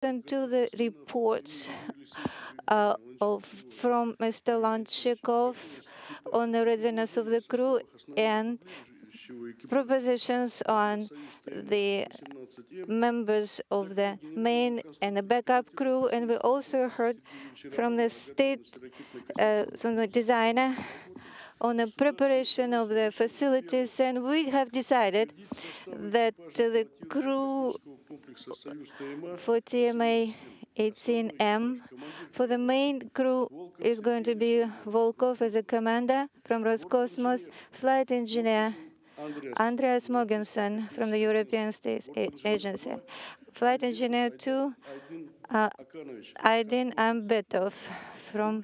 listen to the reports from Mr. Lanchikov on the readiness of the crew and propositions on the members of the main and the backup crew. And we also heard from the state from the designer on the preparation of the facilities, and we have decided that the crew for TMA 18M, for the main crew is going to be Volkov as a commander from Roscosmos, flight engineer Andreas Mogensen from the European Space Agency, flight engineer 2 Aydin Ambetov from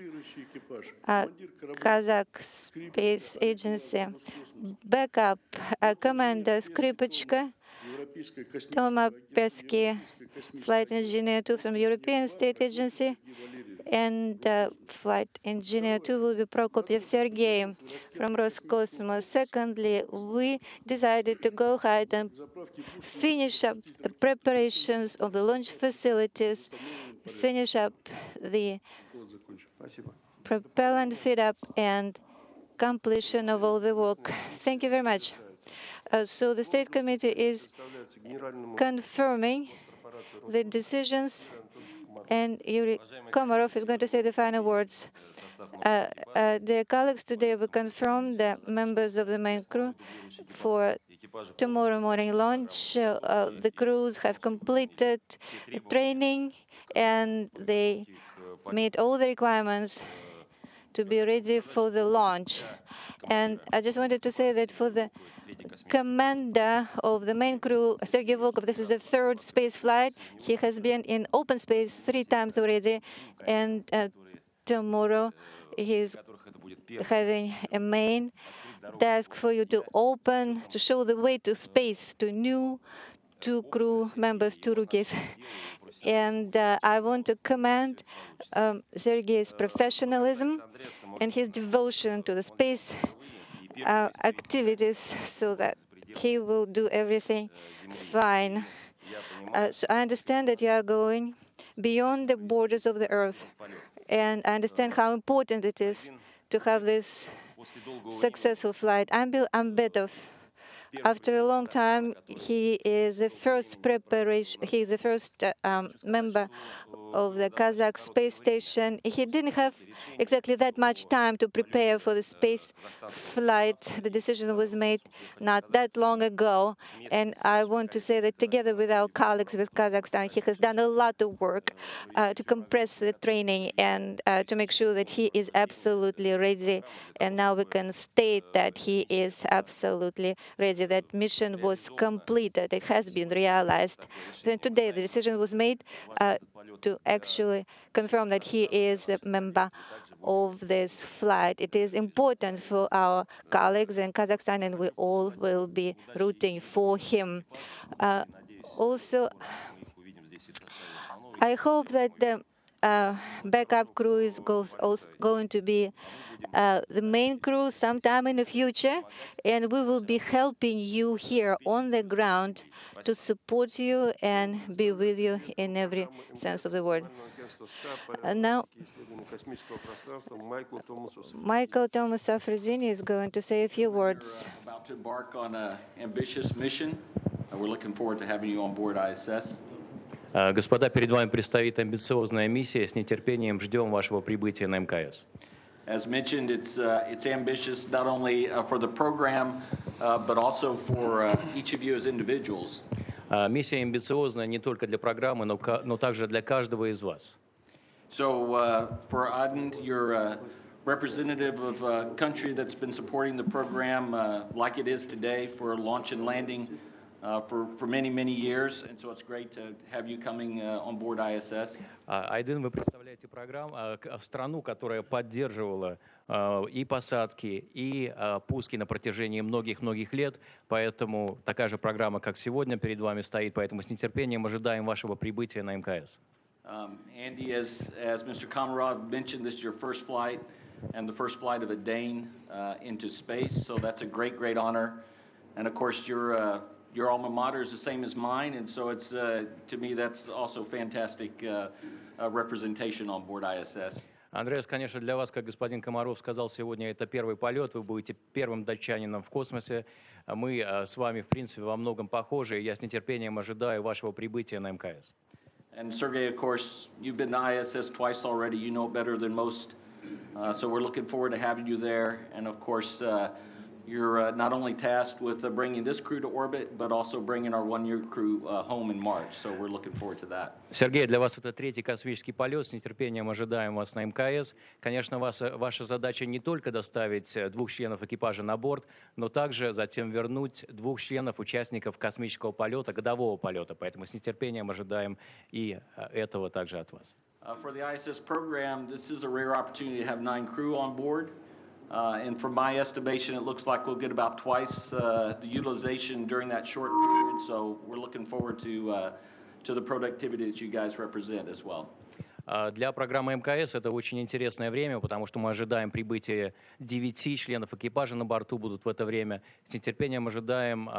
Kazakh Space Agency, backup commander Skripachka, Toma Persky, flight engineer 2 from European State Agency, and flight engineer 2 will be Prokopyev Sergei from Roscosmos. Secondly, we decided to go ahead and finish up the preparations of the launch facilities, finish up the propellant fit up and completion of all the work. Thank you very much. So the State Committee is confirming the decisions, and Yuri Komarov is going to say the final words. Dear colleagues, today we confirm the members of the main crew for tomorrow morning launch. The crews have completed training and they meet all the requirements to be ready for the launch. And I just wanted to say that for the commander of the main crew, Sergei Volkov, this is the third space flight. He has been in open space 3 times already, and tomorrow he's having a main task for you to open, to show the way to space to new 2 crew members, 2 rookies. And I want to commend Sergei's professionalism and his devotion to the space activities so that he will do everything fine. So I understand that you are going beyond the borders of the Earth, and I understand how important it is to have this successful flight. Ambil Ambetov, after a long time, he is the first member of the Kazakh space station. He didn't have exactly that much time to prepare for the space flight. The decision was made not that long ago, and I want to say that together with our colleagues with Kazakhstan, he has done a lot of work to compress the training and to make sure that he is absolutely ready. And now we can state that he is absolutely ready. That mission was completed. It has been realized. Then today the decision was made to actually confirm that he is a member of this flight. It is important for our colleagues in Kazakhstan, and we all will be rooting for him. Also, I hope that the backup crew is going to be the main crew sometime in the future, and we will be helping you here on the ground to support you and be with you in every sense of the word. Now, Michael Thomas-Afrodini is going to say a few words. We're about to embark on an ambitious mission. We're looking forward to having you on board ISS. Господа, перед вами предстоит амбициозная миссия. С нетерпением ждем вашего прибытия на МКС. As mentioned, it's ambitious not only for the program, but also for each of you as individuals. Миссия амбициозная не только для программы, но также для каждого из вас. So for Aydin, you're a representative of a country that's been supporting the program like it is today for launch and landing for many, many years, and so it's great to have you coming on board ISS. Aydin, вы представляете страну, которая поддерживала и посадки, и пуски на протяжении многих-многих лет, поэтому такая же программа, как сегодня, перед вами стоит, поэтому с нетерпением ожидаем вашего прибытия на МКС. Andy, as Mr. Komarov mentioned, this is your first flight and the first flight of a Dane into space, so that's a great, great honor. And of course, you're your alma mater is the same as mine, and so it's, to me, that's also fantastic representation on board ISS. Андреас, конечно, для вас, как господин Комаров сказал сегодня, это первый полет, вы будете первым датчанином в космосе. Мы с вами, в принципе, во многом похожи, и я с нетерпением ожидаю вашего прибытия на МКС. And Sergey, of course, you've been to ISS twice already. You know it better than most. So we're looking forward to having you there. And of course, you're not only tasked with bringing this crew to orbit, but also bringing our one-year crew home in March. So we're looking forward to that. Сергей, для вас это третий космический полет. С нетерпением ожидаем вас на МКС. Конечно, ваша задача не только доставить 2 членов экипажа на борт, но также затем вернуть 2 членов участников космического полета, годового полета. Поэтому с нетерпением ожидаем и этого также от вас. For the ISS program, this is a rare opportunity to have 9 crew on board. And from my estimation, it looks like we'll get about twice the utilization during that short period. So we're looking forward to the productivity that you guys represent as well. Для программы МКС это очень интересное время, потому что мы ожидаем прибытия 9 членов экипажа на борту будут в это время. С нетерпением ожидаем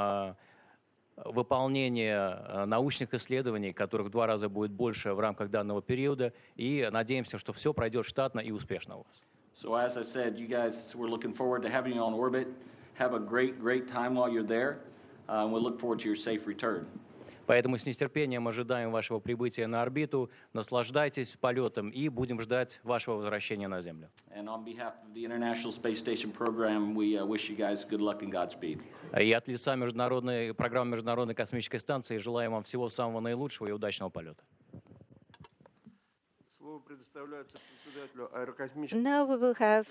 выполнения научных исследований, которых в 2 раза будет больше в рамках данного периода, и надеемся, что все пройдет штатно и успешно у вас. So as I said, you guys, we're looking forward to having you on orbit. Have a great time while you're there. We'll look forward to your safe return. Поэтому с нетерпением ожидаем вашего прибытия на орбиту. Наслаждайтесь полетом и будем ждать вашего возвращения на Землю. And on behalf of the International Space Station program, we wish you guys good luck and Godspeed. И от лица программы Международной космической станции желаем вам всего самого наилучшего и удачного полета. Now we will have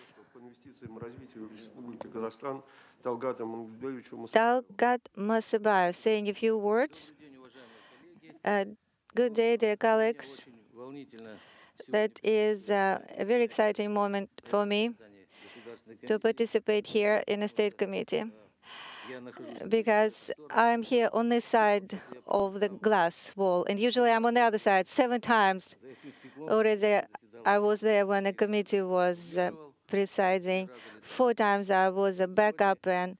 Talgat Masabayev saying a few words. Good day, dear colleagues. That is a very exciting moment for me to participate here in a state committee, because I'm here on this side of the glass wall, and usually I'm on the other side 7 times. Already I was there when the committee was presiding. 4 times I was a backup, and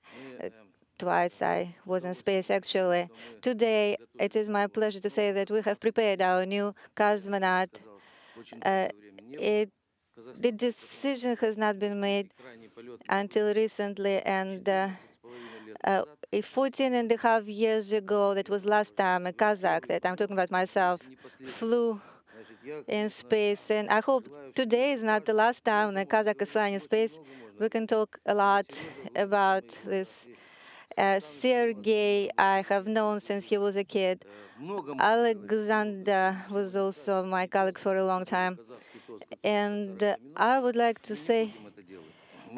twice I was in space, actually. Today, it is my pleasure to say that we have prepared our new cosmonaut. The decision has not been made until recently, and 14.5 years ago, that was last time a Kazakh, that I'm talking about myself, flew in space. And I hope today is not the last time a Kazakh is flying in space. We can talk a lot about this. Sergey, I have known since he was a kid. Alexander was also my colleague for a long time. And I would like to say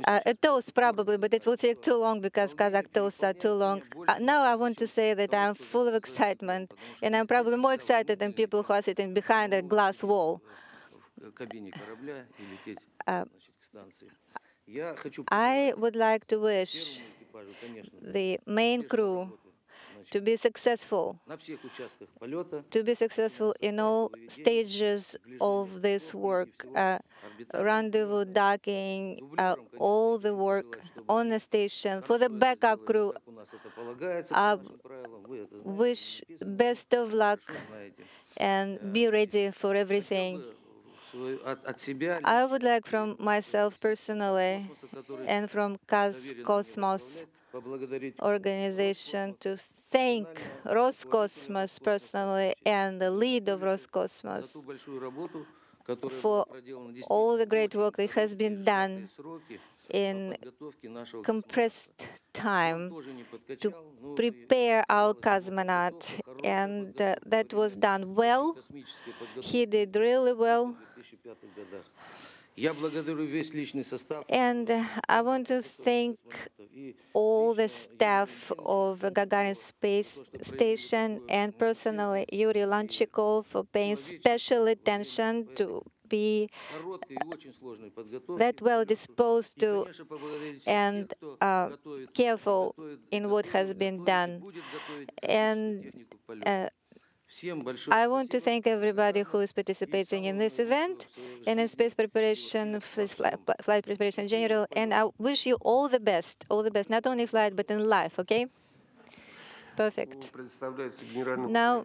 a toast probably, but it will take too long because Kazakh toasts are too long. Now I want to say that I'm full of excitement, and I'm probably more excited than people who are sitting behind a glass wall. I would like to wish the main crew to be successful in all stages of this work, rendezvous, docking, all the work on the station. For the backup crew, I wish best of luck and be ready for everything. I would like from myself personally and from Cosmos organization to thank Roscosmos personally and the lead of Roscosmos for all the great work that has been done in compressed time to prepare our cosmonaut, and that was done well. He did really well. And I want to thank all the staff of Gagarin Space Station and personally Yuri Lanchikov for paying special attention to be that well disposed to and careful in what has been done. And I want to thank everybody who is participating in this event and in space preparation, flight preparation in general. And I wish you all the best, not only flight, but in life, okay? Perfect. Now,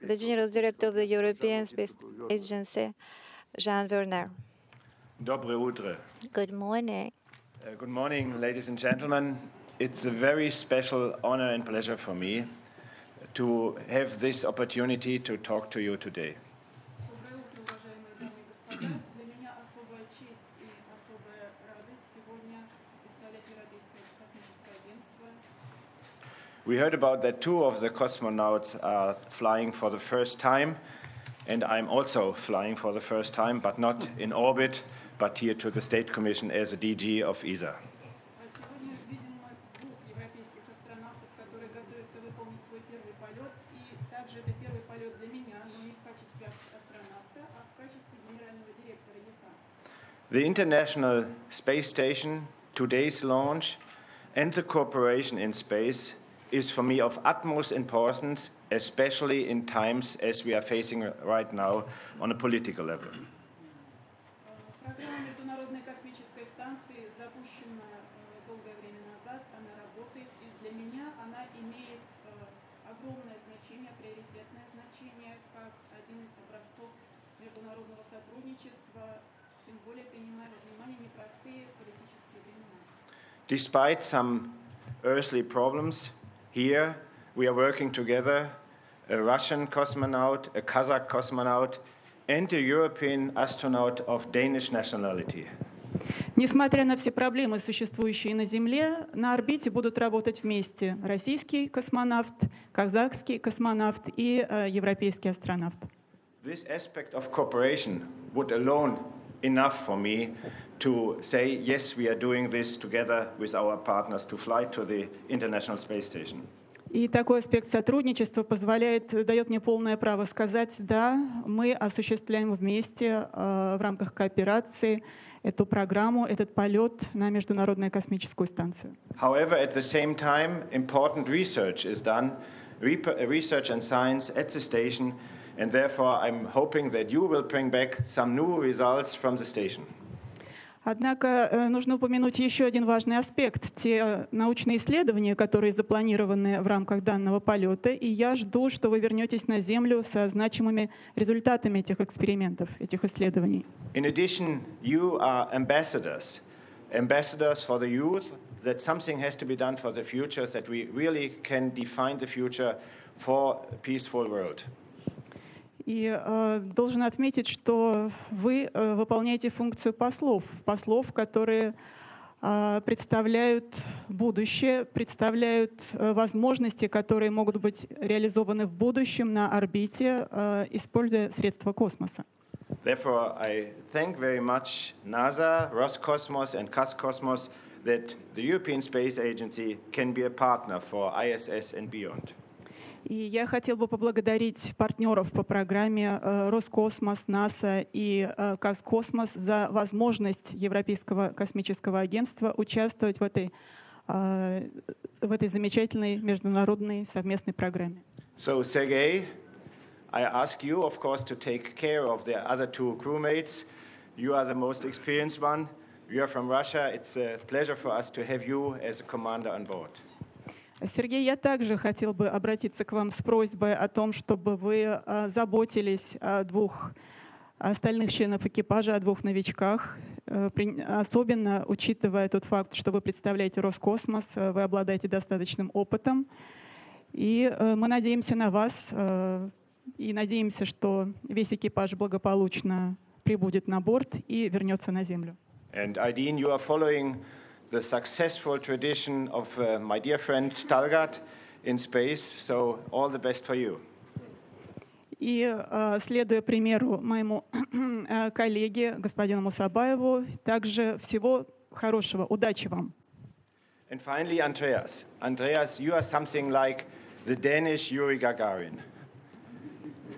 the General Director of the European Space Agency, Jean Werner. Dobre utre. Good morning. Good morning, ladies and gentlemen. It's a very special honor and pleasure for me to have this opportunity to talk to you today. We heard about that two of the cosmonauts are flying for the first time, and I'm also flying for the first time, but not in orbit, but here to the State Commission as a DG of ESA. The International Space Station, today's launch, and the cooperation in space is for me of utmost importance, especially in times as we are facing right now on a political level. Despite some earthly problems, here we are working together, a Russian cosmonaut, a Kazakh cosmonaut, and a European astronaut of Danish nationality. Несмотря на все проблемы, существующие на Земле, на орбите будут работать вместе российский космонавт, казахский космонавт и европейский астронавт. This aspect of cooperation would alone enough for me to say, yes, we are doing this together with our partners to fly to the International Space Station. И такой аспект сотрудничества дает мне полное право сказать, да, мы осуществляем вместе в рамках кооперации эту программу, этот полет на Международную космическую станцию. However, at the same time, important research is done, research and science at the station, and therefore I'm hoping that you will bring back some new results from the station. Однако нужно упомянуть еще один важный аспект. Те научные исследования, которые запланированы в рамках данного полета, и я жду, что вы вернетесь на Землю со значимыми результатами этих экспериментов, этих исследований. In addition, you are ambassadors for the youth, that something has to be done for the future, that we really can define the future for a peaceful world. И должен отметить, что вы выполняете функцию послов, которые представляют будущее, представляют возможности, которые могут быть реализованы в будущем на орбите, используя средства космоса. Therefore, I thank very much NASA, Roscosmos, and Cosmos that the European Space Agency can be a partner for ISS and beyond. И я хотел бы поблагодарить партнеров по программе Роскосмос, НАСА и Казкосмос за возможность Европейского космического агентства участвовать в этой замечательной международной совместной программе. So, Sergei, I ask you, of course, to take care of the other two crewmates. You are the most experienced one. You are from Russia. It's a pleasure for us to have you as a commander on board. Сергей, я также хотел бы обратиться к вам с просьбой о том, чтобы вы заботились о двух остальных членов экипажа, о двух новичках, особенно учитывая тот факт, что вы представляете Роскосмос, вы обладаете достаточным опытом, и мы надеемся на вас, и надеемся, что весь экипаж благополучно прибудет на борт и вернется на Землю. And Aydin, you are following the successful tradition of my dear friend Talgat in space, so all the best for you. И следуя примеру моему коллеге, господину Мусабаеву, также всего хорошего, удачи вам. And finally, Andreas. Andreas, you are something like the Danish Yuri Gagarin.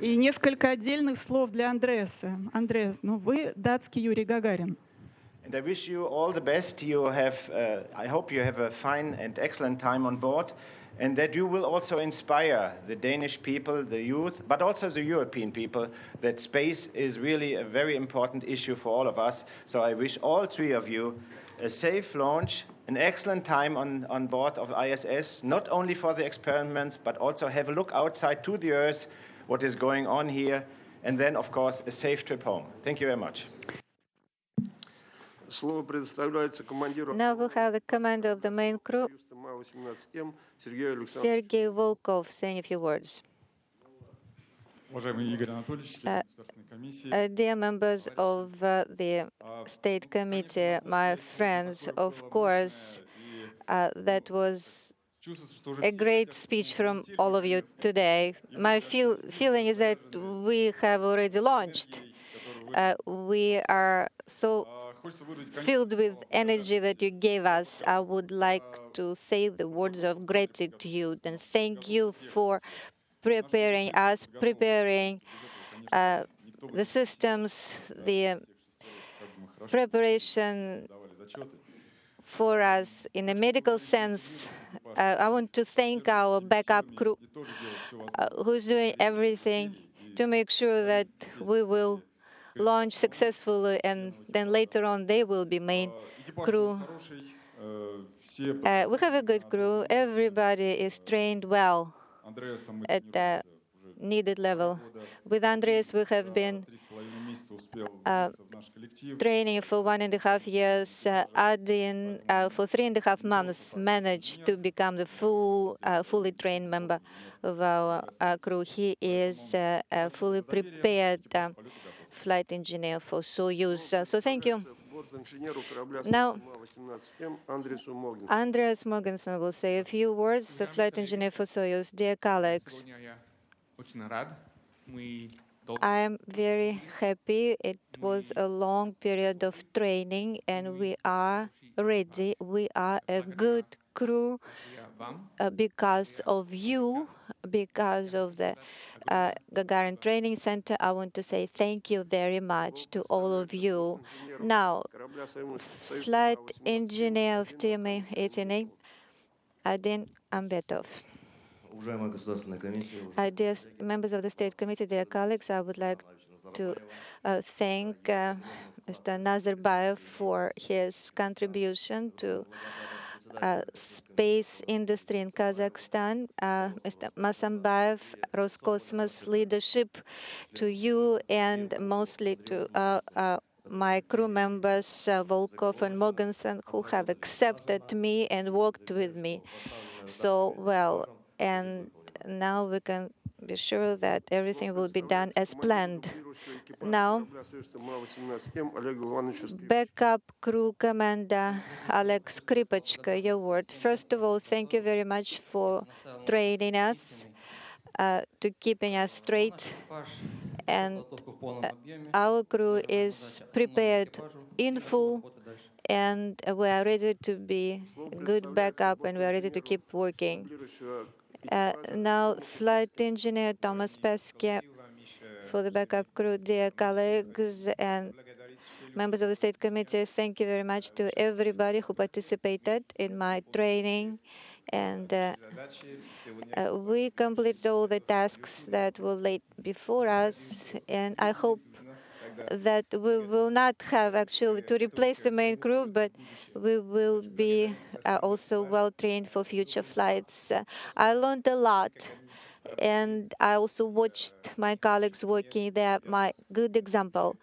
И несколько отдельных слов для Андреаса. Андреас, ну вы датский Юрий Гагарин. And I wish you all the best. I hope you have a fine and excellent time on board, and that you will also inspire the Danish people, the youth, but also the European people, that space is really a very important issue for all of us. So I wish all three of you a safe launch, an excellent time on board of ISS, not only for the experiments, but also have a look outside to the Earth, what is going on here, and then, of course, a safe trip home. Thank you very much. Слово предоставляется командиру Now we'll have the commander of the main crew, ТМА-18М Сергею Александровичу. Sergei Volkov, saying a few words. Уважаемый Игорь Анатольевич, член Государственной комиссии, Dear members of the State Committee, my friends, of course, that was чувствуется, что уже a great speech from all of you today. My feeling is that we have already launched. We are so хочется выразить, filled with energy that you gave us. I would like to say the words of gratitude and thank you for preparing us, preparing the systems, the preparation for us in a medical sense. I want to thank our backup crew who's doing everything to make sure that we will launch successfully, and then later on they will be main crew. We have a good crew. Everybody is trained well at the needed level. With Andreas, we have been training for 1.5 years. Adin, for 3.5 months, managed to become the fully trained member of our crew. He is a fully prepared flight engineer for Soyuz. So thank you. Now, Andreas Mogensen will say a few words, the flight engineer for Soyuz. Dear colleagues, I am very happy. It was a long period of training, and we are ready. We are a good crew because of you, because of the Gagarin Training Center. I want to say thank you very much to all of you. Now, flight engineer of TMA-18A, Adin Ambetov. Dear members of the State Committee, dear colleagues, I would like to thank Mr. Nazarbayev for his contribution to space industry in Kazakhstan, Mr. Masambayev, Roscosmos leadership, to you, and mostly to my crew members, Volkov and Mogensen, who have accepted me and worked with me so well. And now we can be sure that everything will be done as planned. Now, backup crew commander Oleg Skripachka, your word. First of all, thank you very much for training us, to keeping us straight. And our crew is prepared in full, and we are ready to be good backup, and we are ready to keep working. Now, flight engineer Thomas Pesky for the backup crew. Dear colleagues and members of the State Committee, thank you very much to everybody who participated in my training. And we completed all the tasks that were laid before us, and I hope that we will not have actually to replace the main crew, but we will be also well trained for future flights. I learned a lot, and I also watched my colleagues working. They are my good example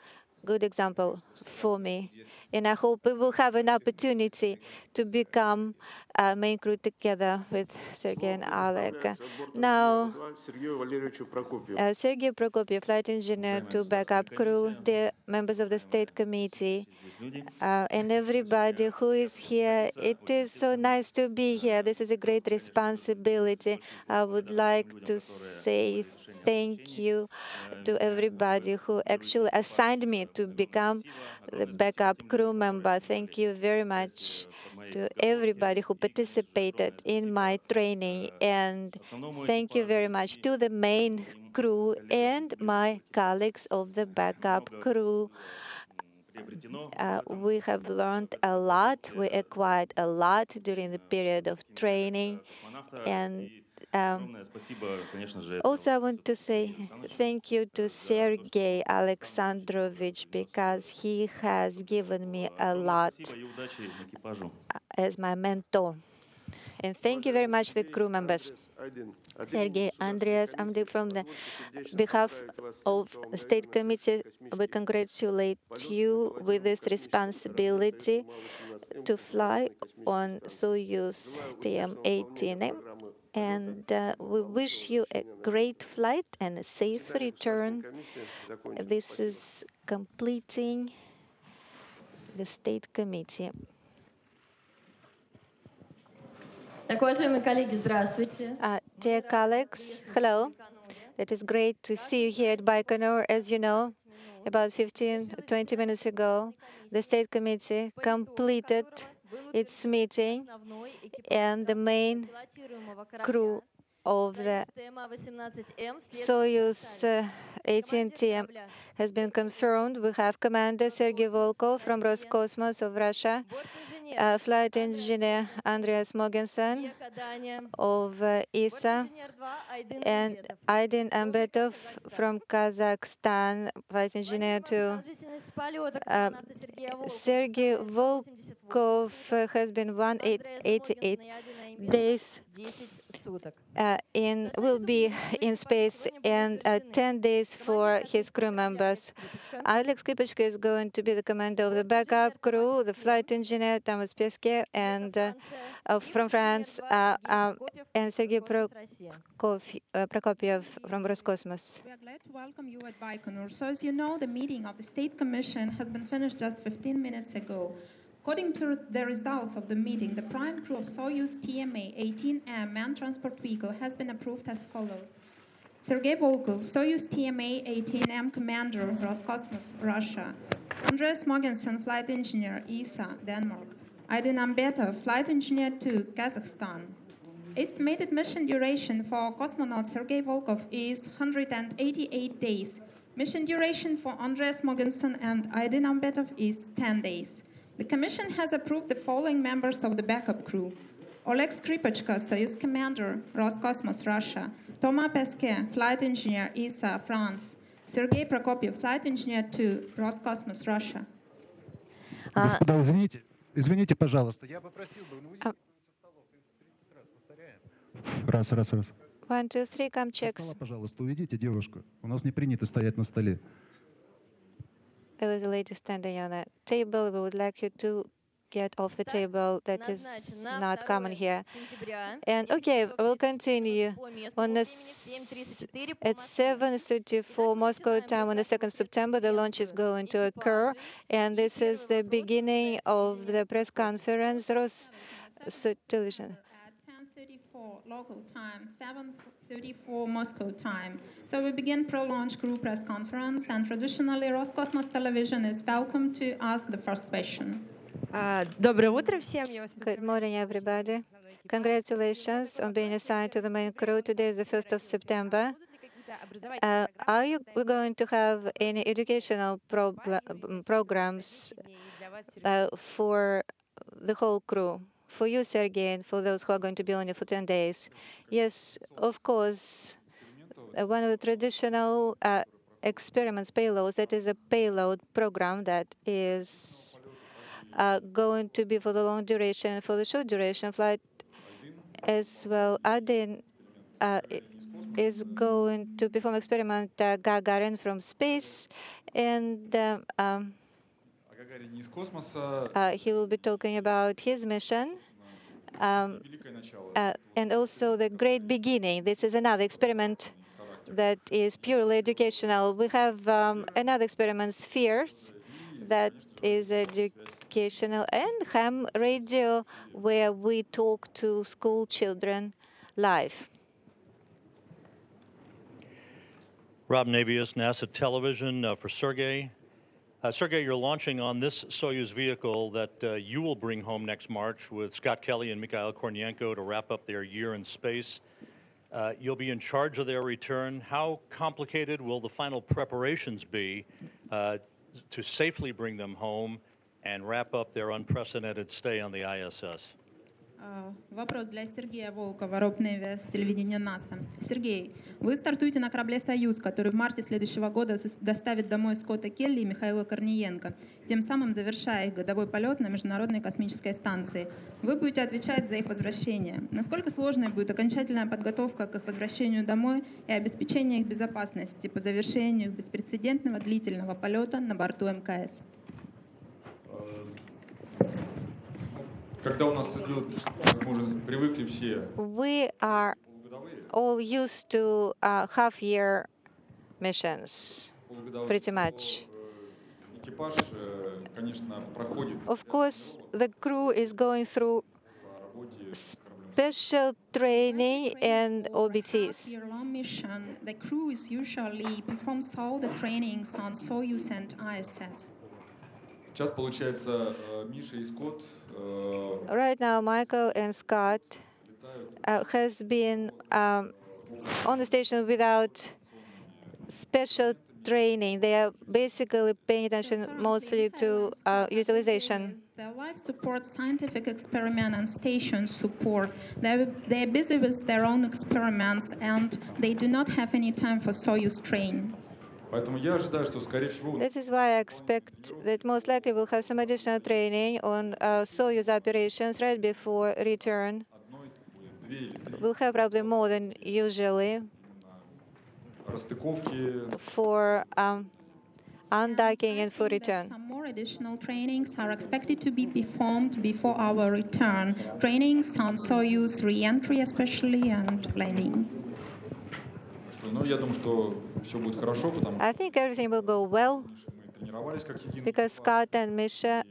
for me. And I hope we will have an opportunity to become main crew together with Sergei and Oleg. Now, Sergei Prokopyev, flight engineer to backup crew, the members of the State Committee, and everybody who is here. It is so nice to be here. This is a great responsibility. I would like to say thank you to everybody who actually assigned me to become the backup crew member. Thank you very much to everybody who participated in my training, and thank you very much to the main crew and my colleagues of the backup crew. We have learned a lot, we acquired a lot during the period of training, and also I want to say thank you to Sergei Alexandrovich, because he has given me a lot. as my mentor. And thank you very much, the crew members. Sergey, Andreas, from the behalf of the State Committee, we congratulate you with this responsibility to fly on Soyuz TM-18M, and we wish you a great flight and a safe return. This is completing the State Committee. Dear colleagues, hello. It is great to see you here at Baikonur. As you know, about 15-20 minutes ago, the State Committee completed its meeting, and the main crew of the Soyuz 18TM has been confirmed. We have Commander Sergei Volkov from Roscosmos of Russia, Flight Engineer Andreas Mogensen of ESA, and Aydin Ambetov from Kazakhstan, Flight Engineer to Sergei Volkov has been 188 days will be in space, and 10 days for his crew members. Alex Kipachka is going to be the commander of the backup crew, the flight engineer Thomas Pesquet, and from France, and Sergei Prokopiev from Roscosmos. We are glad to welcome you at Baikonur. So as you know, the meeting of the State Commission has been finished just 15 minutes ago. According to the results of the meeting, the prime crew of Soyuz TMA-18M manned transport vehicle has been approved as follows. Sergei Volkov, Soyuz TMA-18M commander, Roscosmos, Russia. Andreas Mogensen, flight engineer, ESA, Denmark. Aydin Ambetov, flight engineer 2, Kazakhstan. Estimated mission duration for cosmonaut Sergei Volkov is 188 days. Mission duration for Andreas Mogensen and Aydin Ambetov is 10 days. The Commission has approved the following members of the backup crew. Oleg Skripachka, Soyuz commander, Roscosmos, Russia. Thomas Pesquet, flight engineer, ESA, France. Sergei Prokopiev, flight engineer 2, Roscosmos, Russia. Господа, извините, пожалуйста, я попросил бы, ну, выйдите со столов, 30 раз повторяем. Раз. 1, 2, 3, come Со checks. стола, пожалуйста, уведите девушку. У нас не принято стоять на столе. There is a lady standing on a table. We would like you to get off the table. That is not common here. And okay, we'll continue. At 7:34 Moscow time on the 2nd September, the launch is going to occur. And this is the beginning of the press conference. Television. 10:34 local time, 7:34 Moscow time. So we begin pro-launch crew press conference, and traditionally Roscosmos Television is welcome to ask the first question. Good morning, everybody. Congratulations on being assigned to the main crew. Today is the 1st of September. Are you going to have any educational programs for the whole crew? For you, Sergei, and for those who are going to be on it for 10 days. Yes, of course. One of the traditional experiments, payloads, that is a payload program that is going to be for the long duration, for the short duration flight as well. Aydin is going to perform experiment Gagarin from space, and he will be talking about his mission. And also the great beginning. This is another experiment that is purely educational. We have another experiment, Spheres, that is educational, and ham radio, where we talk to school children live. Rob Navius, NASA Television for Sergei. Sergei, you're launching on this Soyuz vehicle that you will bring home next March with Scott Kelly and Mikhail Kornienko to wrap up their year in space. You'll be in charge of their return. How complicated will the final preparations be to safely bring them home and wrap up their unprecedented stay on the ISS? Вопрос для Сергея Волкова, Ропневия, с телевидения НАСА. Сергей, вы стартуете на корабле «Союз», который в марте следующего года доставит домой Скотта Келли и Михаила Корниенко, тем самым завершая их годовой полет на Международной космической станции. Вы будете отвечать за их возвращение. Насколько сложной будет окончательная подготовка к их возвращению домой и обеспечение их безопасности по завершению их беспрецедентного длительного полета на борту МКС? Когда у нас идет, как мы уже привыкли все, We are all used to half-year missions, pretty much. экипаж, конечно, проходит Of course, the crew is going through по работе с кораблем. special training and OBTs. Year-long mission, the crew is usually performs all the trainings on Soyuz and ISS. Сейчас, получается, Миша и Скотт Right now, Michael and Scott has been on the station without special training. They are basically paying attention mostly to utilization. Their life support, scientific experiment and station support. They're busy with their own experiments and they do not have any time for Soyuz training. Поэтому я ожидаю, что, скорее всего, This is why I expect that most likely we'll have some additional training on Soyuz operations right before return. We'll have probably more than usually расстыковки, for undocking and for I think that return. some more additional trainings are expected to be performed before our return. Trainings on Soyuz re-entry especially and landing. ну, я думаю, что все будет хорошо, потому что I think everything will go well мы тренировались как единый because Scott and Misha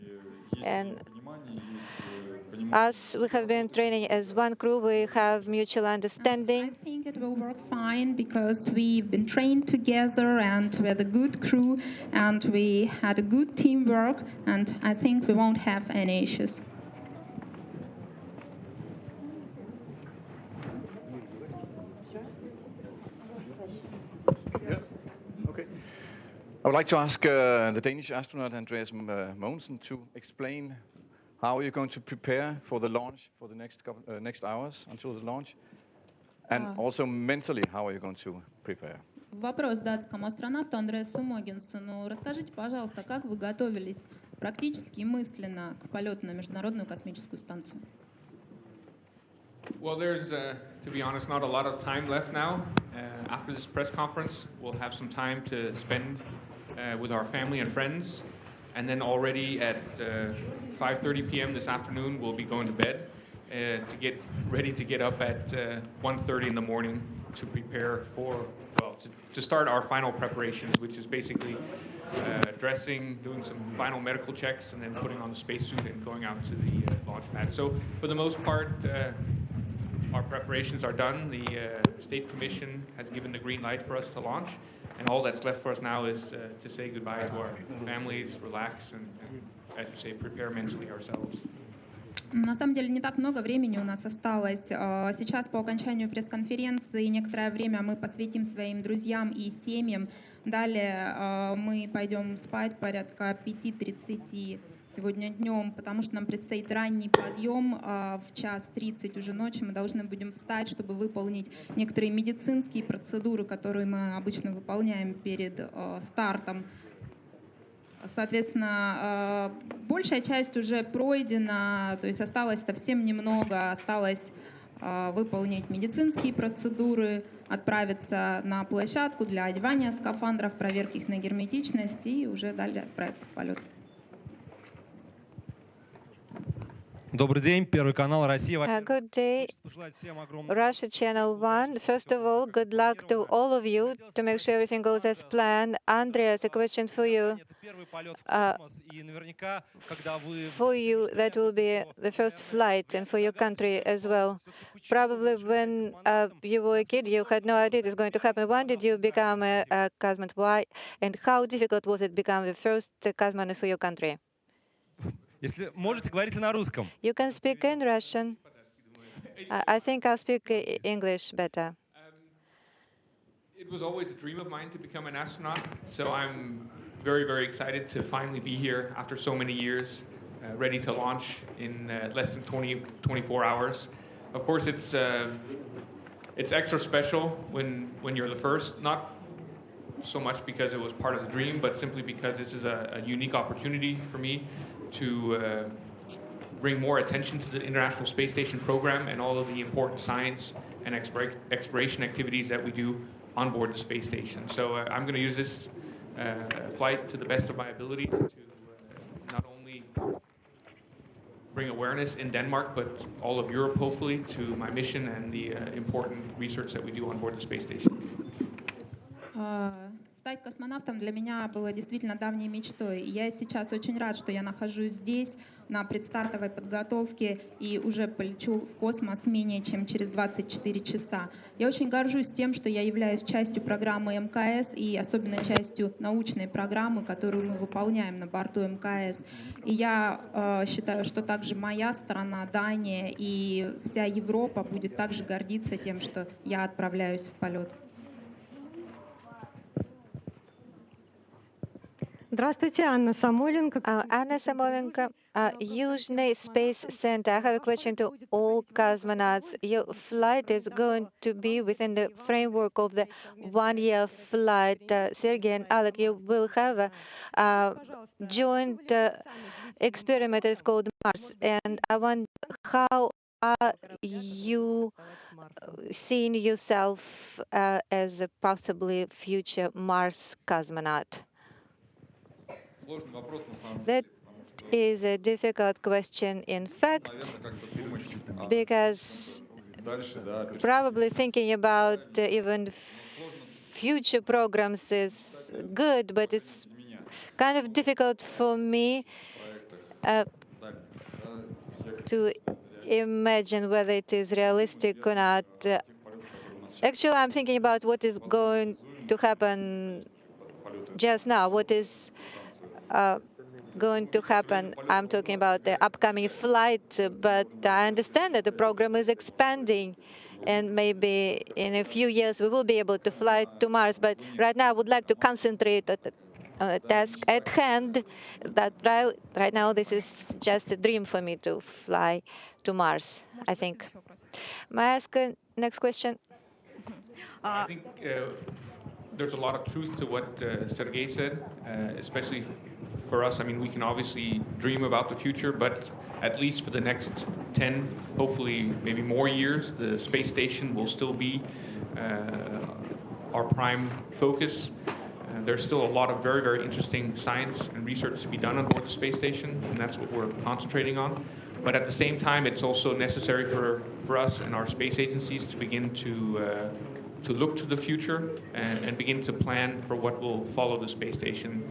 есть and понимание, есть понимание. us, we have been training as one crew. We have mutual I understanding. think it will work fine because we've been trained together and we're a good crew and we had a good teamwork and I think we won't have any issues. Okay. I would like to ask the Danish astronaut Andreas Mogensen to explain how you're going to prepare for the launch for the next hours until the launch, and also mentally how are you going to prepare? Вопрос датскому астронавту Андреасу Могенсену. Расскажите, пожалуйста, как вы готовились практически и мысленно к полету на Международную космическую станцию? Well, there's, to be honest, not a lot of time left now. After this press conference, we'll have some time to spend with our family and friends. And then already at 5:30 p.m. this afternoon, we'll be going to bed to get ready to get up at 1:30 in the morning to prepare for, well, to start our final preparations, which is basically dressing, doing some final medical checks, and then putting on the spacesuit and going out to the launch pad. So for the most part, our preparations are done. The State Commission has given the green light for us to launch, and all that's left for us now is to say goodbye to our families, relax, and as you say, prepare mentally ourselves. На самом деле не так много времени у нас осталось. Сейчас по окончанию пресс-конференции некоторое время мы посвятим своим друзьям и семьям. Далее мы пойдем спать порядка 5:30 сегодня днем, потому что нам предстоит ранний подъем в 1:30 уже ночи. Мы должны будем встать, чтобы выполнить некоторые медицинские процедуры, которые мы обычно выполняем перед стартом. Соответственно, большая часть уже пройдена, то есть осталось совсем немного, осталось выполнить медицинские процедуры, отправиться на площадку для одевания скафандров, проверки их на герметичность и уже далее отправиться в полет. Добрый день, Первый канал, Россия. Good day, Russia Channel 1. First of all, good luck to all of you to make sure everything goes as planned. Andreas, a question for you. For you, that will be the first flight, and for your country as well. Probably when you were a kid, you had no idea it was going to happen. When did you become a cosmonaut? Why? And how difficult was it to become the first cosmonaut for your country? Если можете, говорите на русском. You can speak in Russian. I think I'll speak English better. It was always a dream of mine to become an astronaut, so I'm very, very excited to finally be here after so many years. ready to launch in less than 24 hours. Of course, it's extra special when you're the first, not so much because it was part of the dream, but simply because this is a unique opportunity for me to bring more attention to the International Space Station program and all of the important science and exploration activities that we do on board the space station. So I'm going to use this flight to the best of my ability to not only bring awareness in Denmark, but all of Europe, hopefully, to my mission and the important research that we do on board the space station. Стать космонавтом для меня было действительно давней мечтой. Я сейчас очень рад, что я нахожусь здесь на предстартовой подготовке и уже полечу в космос менее чем через 24 часа. Я очень горжусь тем, что я являюсь частью программы МКС и особенно частью научной программы, которую мы выполняем на борту МКС. И я считаю, что также моя страна, Дания и вся Европа будет также гордиться тем, что я отправляюсь в полет. Здравствуйте, Анна Самойленко. Anna Samolenko, Yuzhny Space Center. I have a question to all cosmonauts. Your flight is going to be within the framework of the one-year flight. Sergey and Alec, you will have a joint experiment. It's called Mars. And I wonder, how are you seeing yourself as a possibly future Mars cosmonaut? That is a difficult question, in fact, because probably thinking about even future programs is good, but it's kind of difficult for me to imagine whether it is realistic or not. Actually, I'm thinking about what is going to happen just now, what is going to happen. I'm talking about the upcoming flight, but I understand that the program is expanding, and maybe in a few years we will be able to fly to Mars. But right now I would like to concentrate on the task at hand. That right now this is just a dream for me to fly to Mars, I think. May I ask a next question? I think there's a lot of truth to what Sergey said, especially for us. I mean, we can obviously dream about the future, but at least for the next 10, hopefully maybe more years, the space station will still be our prime focus. There's still a lot of very, very interesting science and research to be done on board the space station, and that's what we're concentrating on. But at the same time, it's also necessary for us and our space agencies to begin to look to the future and begin to plan for what will follow the space station.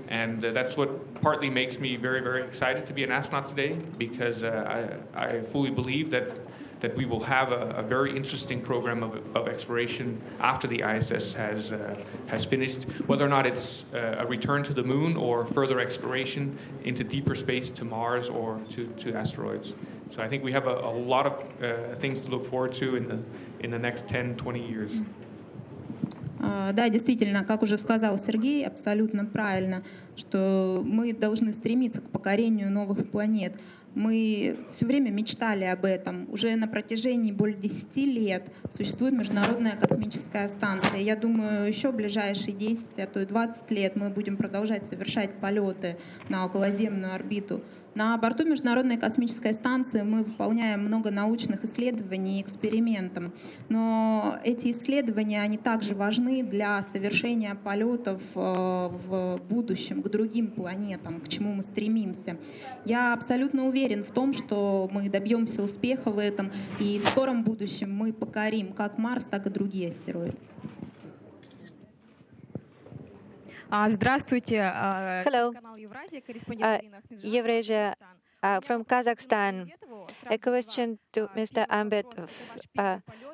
And that's what partly makes me very, very excited to be an astronaut today, because I fully believe that we will have a very interesting program of exploration after the ISS has finished, whether or not it's a return to the moon or further exploration into deeper space to Mars or to asteroids. So I think we have a lot of things to look forward to in the next 10, 20 years. Да, действительно, как уже сказал Сергей, абсолютно правильно, что мы должны стремиться к покорению новых планет. Мы все время мечтали об этом. Уже на протяжении более 10 лет существует Международная космическая станция. Я думаю, еще в ближайшие 10, а то и 20 лет мы будем продолжать совершать полеты на околоземную орбиту. На борту Международной космической станции мы выполняем много научных исследований и экспериментов. Но эти исследования, они также важны для совершения полетов в будущем к другим планетам, к чему мы стремимся. Я абсолютно уверен в том, что мы добьемся успеха в этом, и в скором будущем мы покорим как Марс, так и другие астероиды. Здравствуйте. Hello. Eurasia from Kazakhstan. A question to Mr. Ambetov.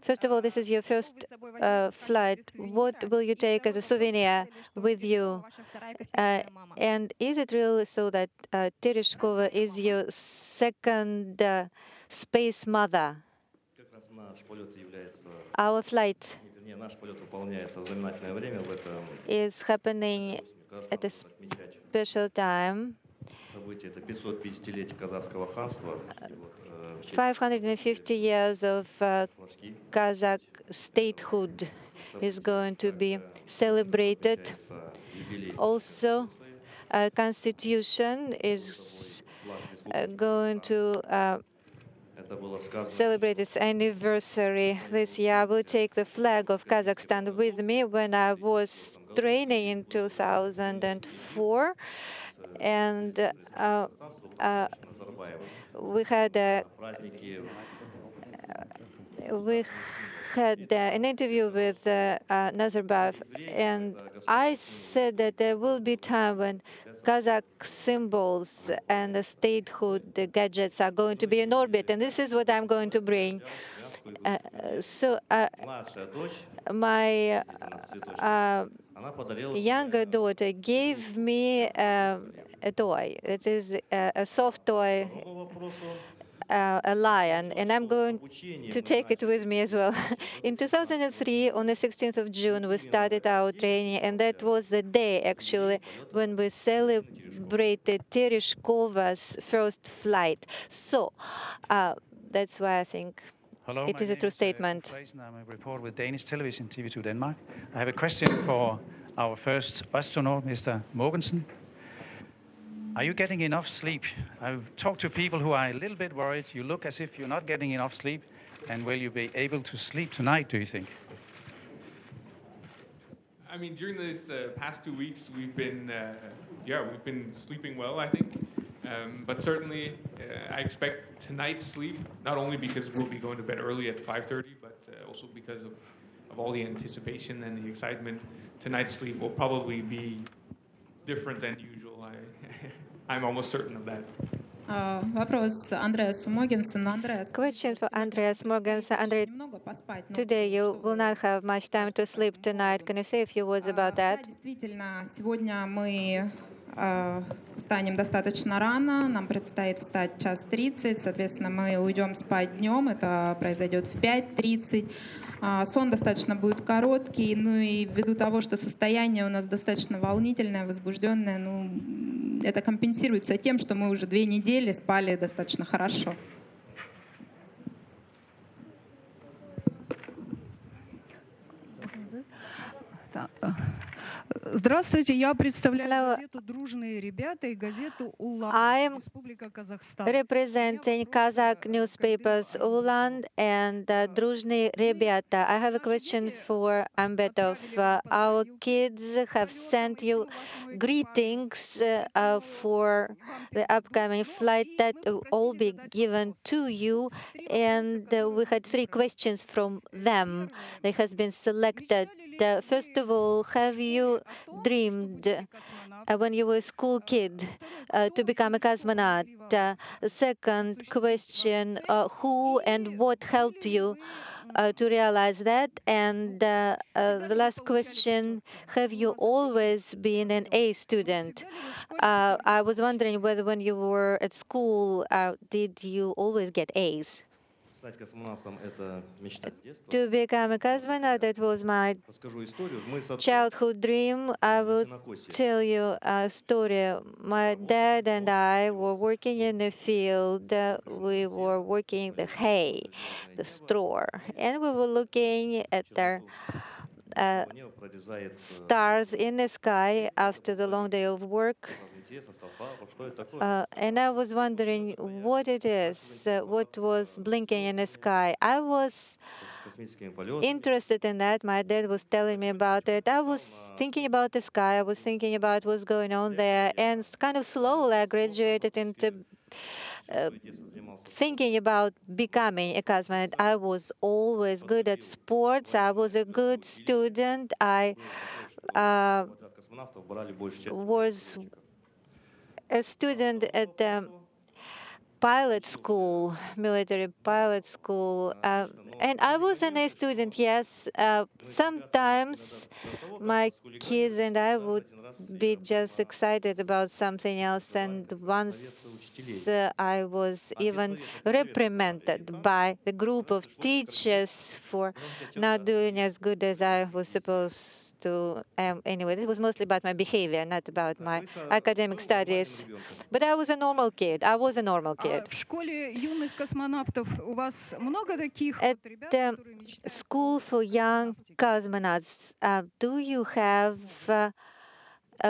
First of all, this is your first flight. What will you take as a souvenir with you? And is it really so that Tereshkova is your second space mother? Our flight is happening at a special time. 550 years of Kazakh statehood is going to be celebrated. Also, Constitution is going to celebrate its anniversary this year. I will take the flag of Kazakhstan with me. When I was training in 2004, and we had an interview with Nazarbayev, and I said that there will be time when Kazakh symbols and the statehood, the gadgets are going to be in orbit, and this is what I'm going to bring. My younger daughter gave me a toy. It is a soft toy, a lion, and I'm going to take it with me as well. In 2003, on the 16th of June, we started our training, and that was the day, actually, when we celebrated Tereshkova's first flight. So that's why I think Hello, it is a true statement. I'm a reporter with Danish television, TV2 Denmark. I have a question for our first astronaut, Mr. Mogensen. Are you getting enough sleep? I've talked to people who are a little bit worried. You look as if you're not getting enough sleep. And will you be able to sleep tonight, do you think? I mean, during these past 2 weeks, we've been sleeping well, I think. But certainly, I expect tonight's sleep, not only because we'll be going to bed early at 5:30, but also because of all the anticipation and the excitement. Tonight's sleep will probably be different than usual. I'm almost certain of that. Question for Andreas Mogensen. Andrei, today you will not have much time to sleep tonight. Can you say a few words about that? Сегодня мы встанем достаточно рано, нам предстоит встать 1:30, соответственно, мы уйдем спать днем, это произойдет в 5:30. Сон достаточно будет короткий, ну и ввиду того, что состояние у нас достаточно волнительное, возбужденное, ну, это компенсируется тем, что мы уже 2 недели спали достаточно хорошо. Здравствуйте, я представляю газету «Дружные ребята» и газету «Улан», Республика Казахстан. Representing Kazakh newspapers Ulan and Druzhny Rebята. I have a question for Ambetov. Our kids have sent you greetings for the upcoming flight that will all be given to you, and we had 3 questions from them. They has been selected. First of all, have you dreamed when you were a school kid to become a cosmonaut? Second question, who and what helped you to realize that? And the last question, have you always been an A student? I was wondering whether when you were at school, did you always get A's? To become a cosmonaut, that was my childhood dream. I will tell you a story. My dad and I were working in the field. We were working the hay, the straw, and we were looking at the stars in the sky after the long day of work. And I was wondering what it is, what was blinking in the sky. I was interested in that. My dad was telling me about it. I was thinking about the sky. I was thinking about what's going on there. And kind of slowly I graduated into thinking about becoming a cosmonaut. I was always good at sports. I was a good student. I was a student at the pilot school, military pilot school, and I was an A student, yes. Sometimes my kids and I would be just excited about something else, and once I was even reprimanded by the group of teachers for not doing as good as I was supposed to anyway. This was mostly about my behavior, not about my academic studies. But I was a normal kid. I was a normal kid. В школе юных космонавтов у вас много таких At ребят, the School for Young Cosmonauts, do you have a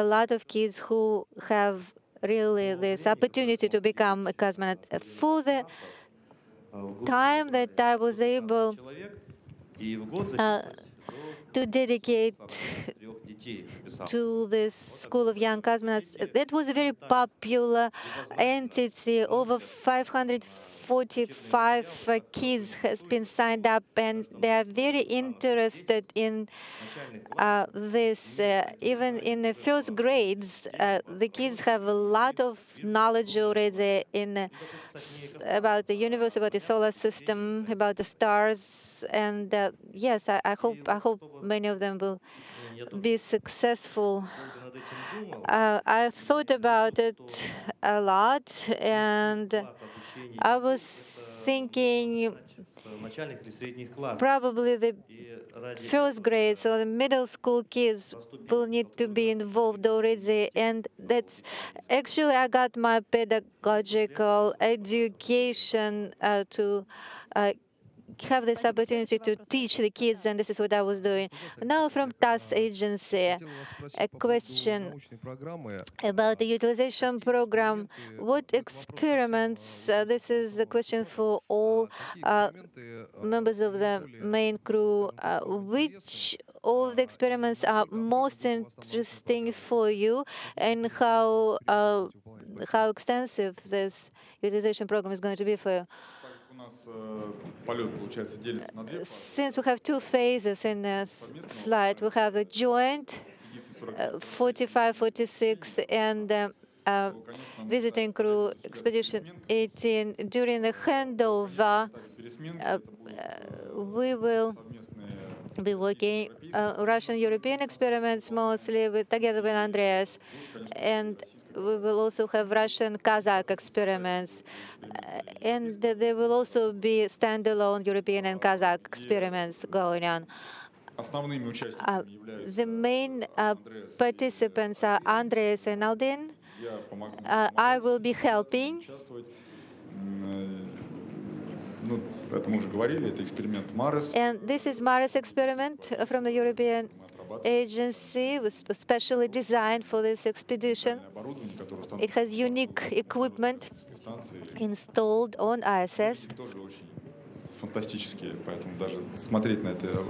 lot of kids who have really this opportunity to become a cosmonaut? For the time that I was able to dedicate to this School of Young Cosmonauts, that was a very popular entity. Over 545 kids has been signed up, and they are very interested in this. Even in the first grades, the kids have a lot of knowledge already about the universe, about the solar system, about the stars. And yes, I hope many of them will be successful. I thought about it a lot, and I was thinking probably the first grades or the middle school kids will need to be involved already, and that's actually I got my pedagogical education to have this opportunity to teach the kids, and this is what I was doing. Now from TASS agency, a question about the utilization program. What experiments, this is a question for all members of the main crew, which of the experiments are most interesting for you, and how extensive this utilization program is going to be for you? Since we have two phases in this flight, we have the joint 45, 46, and visiting crew expedition 18. During the handover, we will be working Russian-European experiments mostly together with Andreas, and we will also have Russian-Kazakh experiments, and there will also be standalone European and Kazakh experiments going on. The main participants are Andreas and Aldin. I will be helping. And this is MARES experiment from the European agency. It was specially designed for this expedition. It has unique equipment installed on ISS. Фантастические, поэтому даже смотреть на это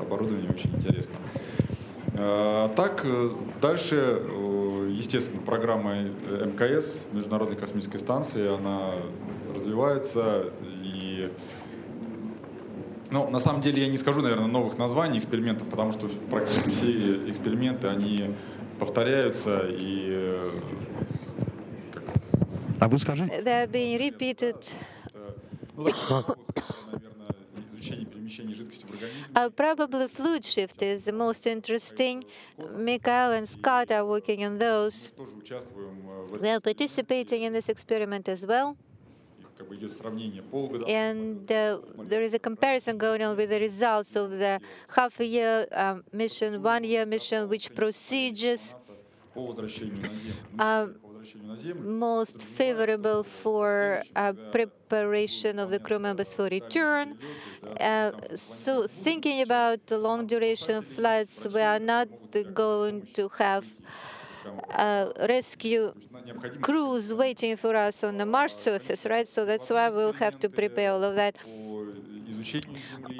оборудование очень интересно. Так, дальше, естественно, программа МКС, Международной космической станции, она развивается. И, ну, на самом деле я не скажу, наверное, новых названий экспериментов, потому что практически все эксперименты, они повторяются и... А вы скажите... They are being repeated. Probably fluid shift is the most interesting. Mikhail and Scott are working on those. We are participating in this experiment as well. And there is a comparison going on with the results of the half-year mission, one-year mission, which procedures most favorable for preparation of the crew members for return. So thinking about the long duration flights, we are not going to have rescue crews waiting for us on the Mars surface, right? So that's why we'll have to prepare all of that.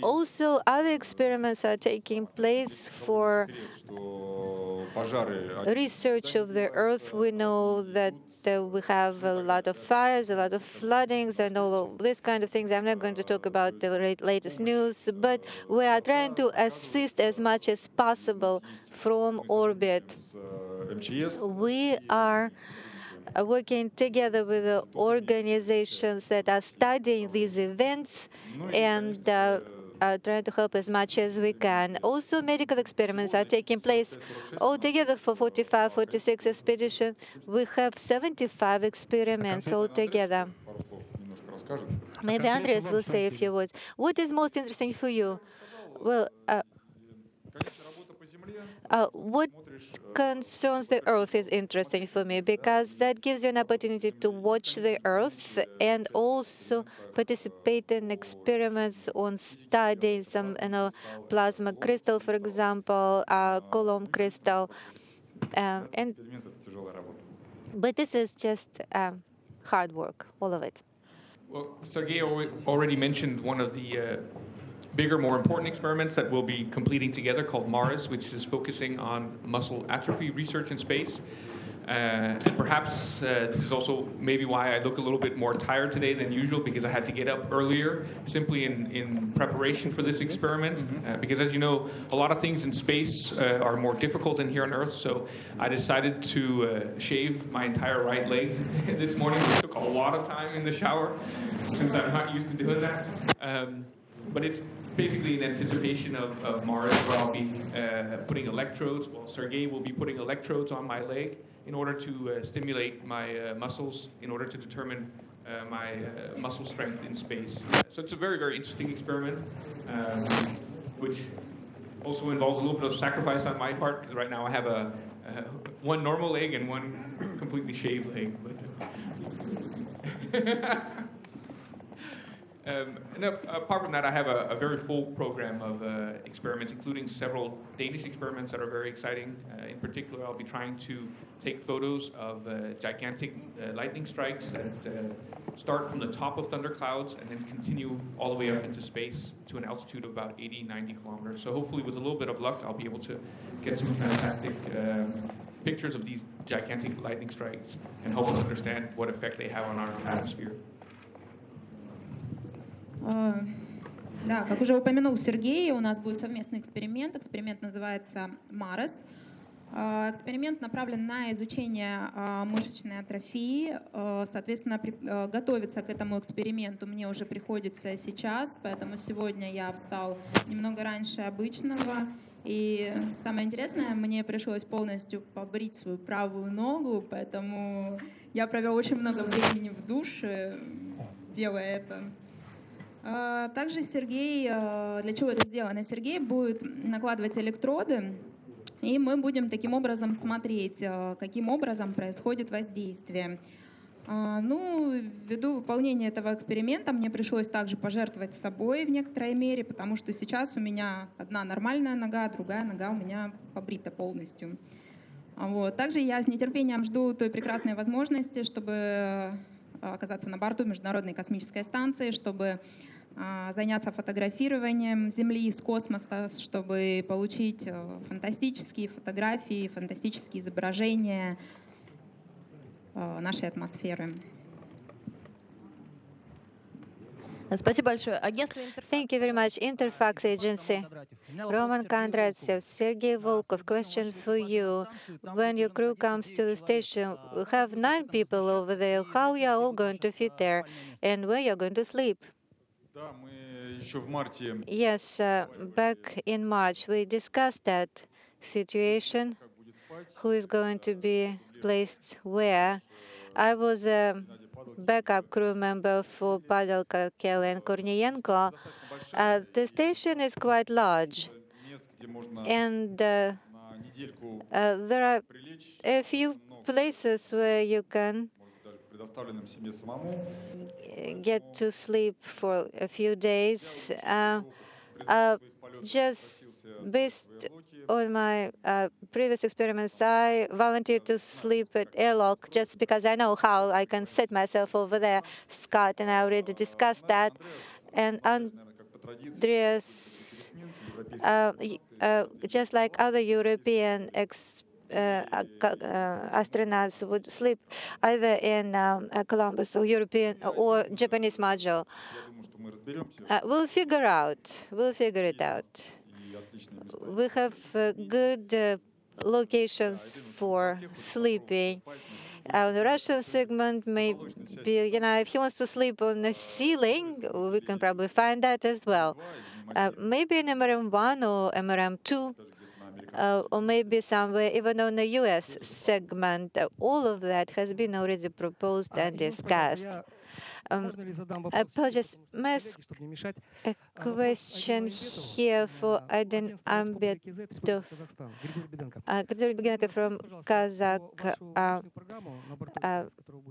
Also, other experiments are taking place for research of the Earth. We know that we have a lot of fires, a lot of floodings, and all of these kind of things. I'm not going to talk about the latest news, but we are trying to assist as much as possible from orbit. We are working together with the organizations that are studying these events and trying to help as much as we can. Also, medical experiments are taking place altogether for 45, 46 expedition. We have 75 experiments altogether. Maybe Andreas will say a few words. What is most interesting for you? Well, what concerns the Earth is interesting for me because that gives you an opportunity to watch the Earth and also participate in experiments on studying some, plasma crystal, for example, Coulomb crystal, and but this is just hard work, all of it. Well, Sergey already mentioned one of the bigger, more important experiments that we'll be completing together called MARS, which is focusing on muscle atrophy research in space. And perhaps this is also maybe why I look a little bit more tired today than usual, because I had to get up earlier simply in preparation for this experiment. Because as you know, a lot of things in space are more difficult than here on Earth. So I decided to shave my entire right leg this morning. It took a lot of time in the shower since I'm not used to doing that. But it's basically in anticipation of Mars, where I'll be putting electrodes. Well, Sergey will be putting electrodes on my leg in order to stimulate my muscles, in order to determine my muscle strength in space. So it's a very, very interesting experiment, which also involves a little bit of sacrifice on my part, because right now I have one normal leg and one completely shaved leg. And apart from that, I have a very full program of experiments, including several Danish experiments that are very exciting. In particular, I'll be trying to take photos of gigantic lightning strikes that start from the top of thunderclouds and then continue all the way up into space to an altitude of about 80, 90 kilometers. So hopefully, with a little bit of luck, I'll be able to get some fantastic pictures of these gigantic lightning strikes and help us understand what effect they have on our atmosphere. Да, как уже упомянул Сергей, у нас будет совместный эксперимент. Эксперимент называется МАРС. Эксперимент направлен на изучение мышечной атрофии. Соответственно, готовиться к этому эксперименту мне уже приходится сейчас, поэтому сегодня я встал немного раньше обычного. И самое интересное, мне пришлось полностью побрить свою правую ногу, поэтому я провел очень много времени в душе, делая это. Также Сергей, для чего это сделано? Сергей будет накладывать электроды, и мы будем таким образом смотреть, каким образом происходит воздействие. Ну, ввиду выполнения этого эксперимента мне пришлось также пожертвовать собой в некоторой мере, потому что сейчас у меня одна нормальная нога, другая нога у меня побрита полностью. Вот. Также я с нетерпением жду той прекрасной возможности, чтобы оказаться на борту Международной космической станции, чтобы заняться фотографированием Земли из космоса, чтобы получить фантастические фотографии, фантастические изображения нашей атмосферы. Спасибо большое. Агентство Thank you very much. Interfax Agency. Roman Kondratsev, Sergey Volkov, question for you. When your crew comes to the station, we have 9 people over there. How you are all going to fit there? And where you are going to sleep? Yes, back in March, we discussed that situation. Who is going to be placed where? I was a backup crew member for Pavel Karkel and Kornienko. The station is quite large, and there are a few places where you can get to sleep for a few days. Just based on my previous experiments, I volunteered to sleep at airlock just because I know how I can set myself over there. Scott and I already discussed that. And Andreas, just like other European astronauts would sleep either in Columbus or European or Japanese module. We'll figure it out. We have good locations for sleeping. The Russian segment may be, if he wants to sleep on the ceiling, we can probably find that as well. Maybe in MRM-1 or MRM-2, or maybe somewhere even on the US segment. All of that has been already proposed and discussed. I apologize. May I ask a question here for Aydin Ambetov, Grigory Begenko from Kazakh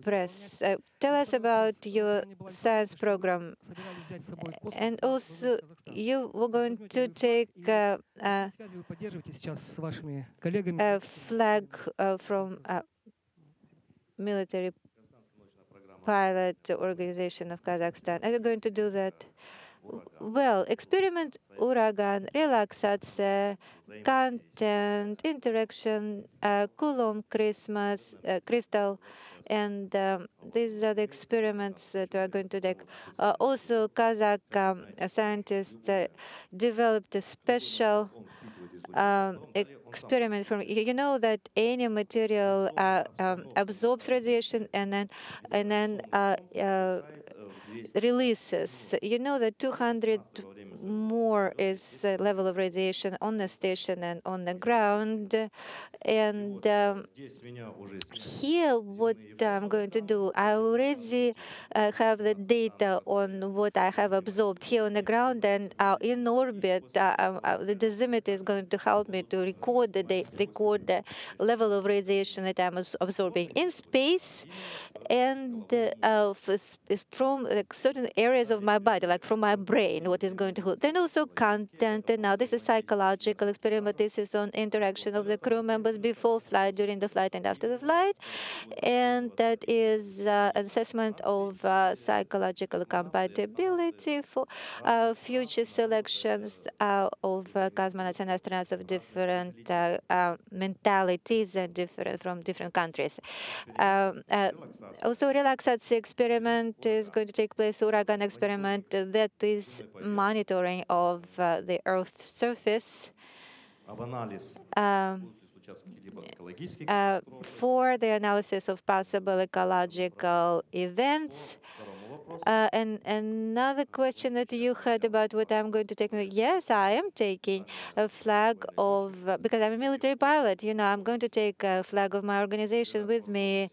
press. Tell us about your science program. And also, you were going to take a flag from military pilot organization of Kazakhstan. Are you going to do that? Well, experiment Uragan, relaxация, content, interaction, Coulomb Christmas, crystal, and these are the experiments that we are going to take. Also, Kazakh scientists developed a special experiment from. You know that any material absorbs radiation and then releases. You know that 200 more is the level of radiation on the station and on the ground. And here, what I'm going to do, I already have the data on what I have absorbed here on the ground, and in orbit, the dosimeter is going to help me to record the level of radiation that I'm absorbing in space, and from like certain areas of my body, like from my brain, what is going to hold. Then also content, and now this is psychological experiment. This is on interaction of the crew members before flight, during the flight, and after the flight, and that is an assessment of psychological compatibility for future selections of cosmonauts and astronauts of different mentalities and from different countries. Also, relaxation experiment is going to take place. Uragan experiment that is monitoring of the Earth's surface for the analysis of possible ecological events. And another question that you had about what I'm going to take. Yes, I am taking a flag of, because I'm a military pilot, I'm going to take a flag of my organization with me.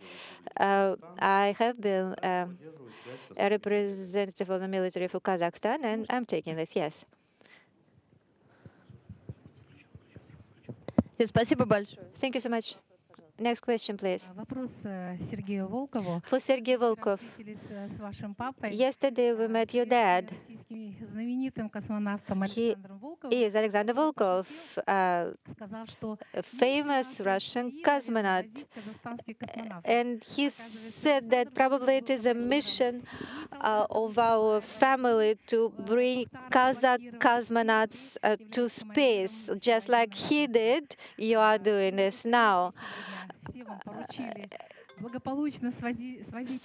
I have been a representative of the military for Kazakhstan, and I'm taking this, yes. Thank you so much. Next question, please. For Sergei Volkov. Yesterday we met your dad. He is Alexander Volkov, a famous Russian cosmonaut. And he said that probably it is a mission of our family to bring Kazakh cosmonauts to space, just like he did. You are doing this now.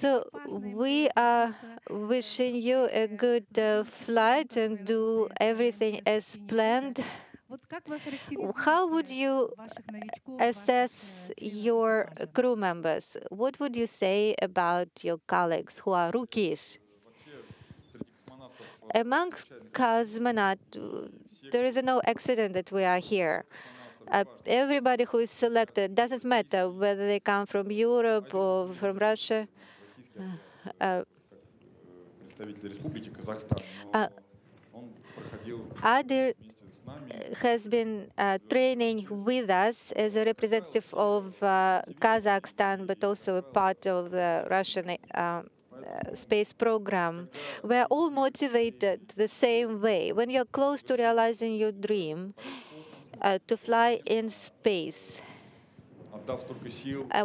So we are wishing you a good flight and do everything as planned. How would you assess your crew members? What would you say about your colleagues who are rookies? Amongst cosmonauts, there is no accident that we are here. Everybody who is selected, doesn't matter whether they come from Europe or from Russia. Adir has been training with us as a representative of Kazakhstan, but also a part of the Russian space program. We're all motivated the same way. When you're close to realizing your dream, to fly in space,